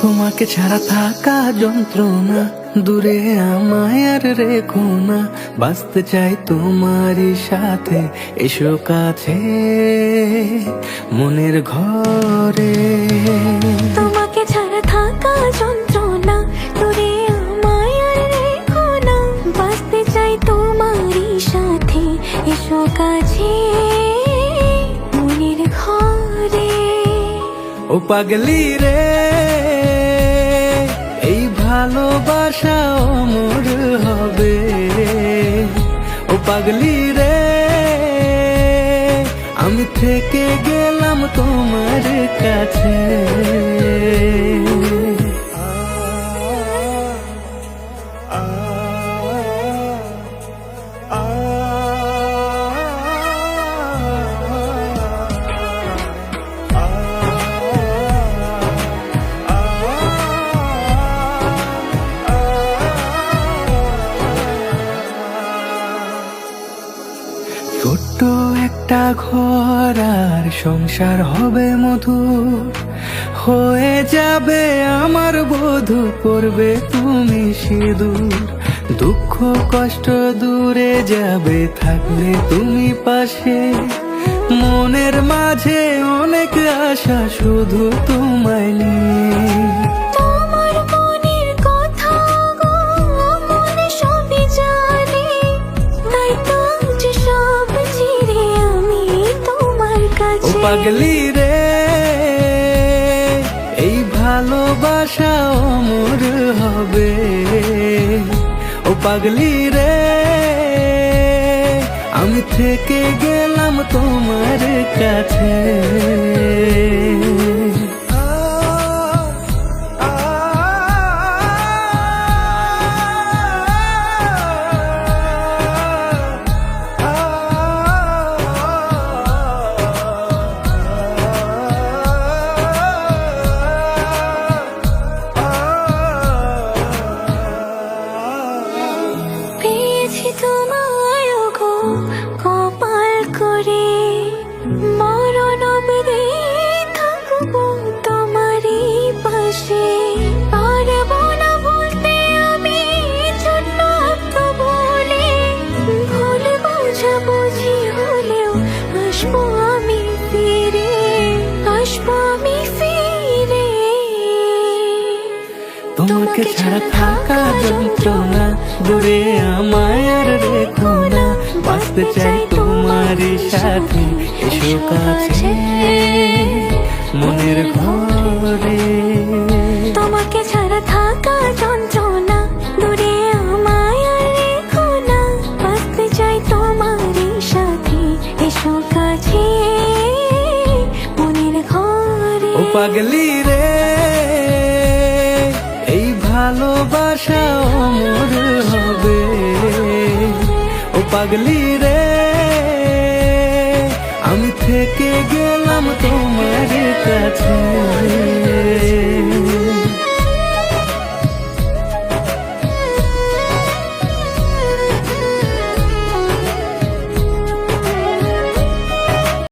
তোমাকে ছাড়া থাকা যন্ত্রণা, দূরে আমায় আর রেখো না। বাঁচতে চাই তোমারই সাথে, এসো কাছে মনের ঘরে। তোমাকে ছাড়া থাকা যন্ত্রণা, দূরে আমায় আর রেখো না। বাঁচতে চাই তোমারই সাথে, এসো কাছে মনের ঘরে। ও পাগলি রে, এই ভালোবাসা অমর হবে। ও পাগলি রে, আমি থেকে গেলাম তোমার কাছে। ছোট্ট একটা ঘর আর সংসার হবে মধুর, হয়ে যাবে আমার বধূ, করবে তুমি সিঁদুর। দুঃখ কষ্ট দূরে যাবে, থাকলে তুমি পাশে। মনের মাঝে অনেক আশা, শুধু তোমায় নিয়ে। তোমার মনের কথা গো, মনে সবই জানি। তাই তো যে সব ছেড়ে আমি তোমার ও কাছে। পাগলি রে, এই ভালোবাসা অমর হবে। ও পাগলি রে, আমি থেকে গেলাম তোমার কাছে। পেয়েছি তোমায় গো কপাল করে, মরণ অবধি থাকবো তোমারই পাশে। পারবো না ভুলতে আমি ছোট্ট একটা বলে, ভুল বোঝাবুঝি হলেও আসবো আমি ফিরে, আসবো আমি ফিরে। তোমাকে ছাড়া থাকা যন্ত্রণা, দূরে আমায় আর রেখো না। বাঁচতে চাই তোমারই সাথে, এসো কাছে মনের ঘরে। তোমাকে ছাড়া থাকা যন্ত্রণা, দূরে আমায় আর রেখো না। বাঁচতে চাই তোমারই সাথে, এসো কাছে মনের ঘরে। ও পাগলি রে, এই ভালোবাসা অমর হবে। ও পাগলি রে, আমি থেকে গেলাম তোমার কাছে।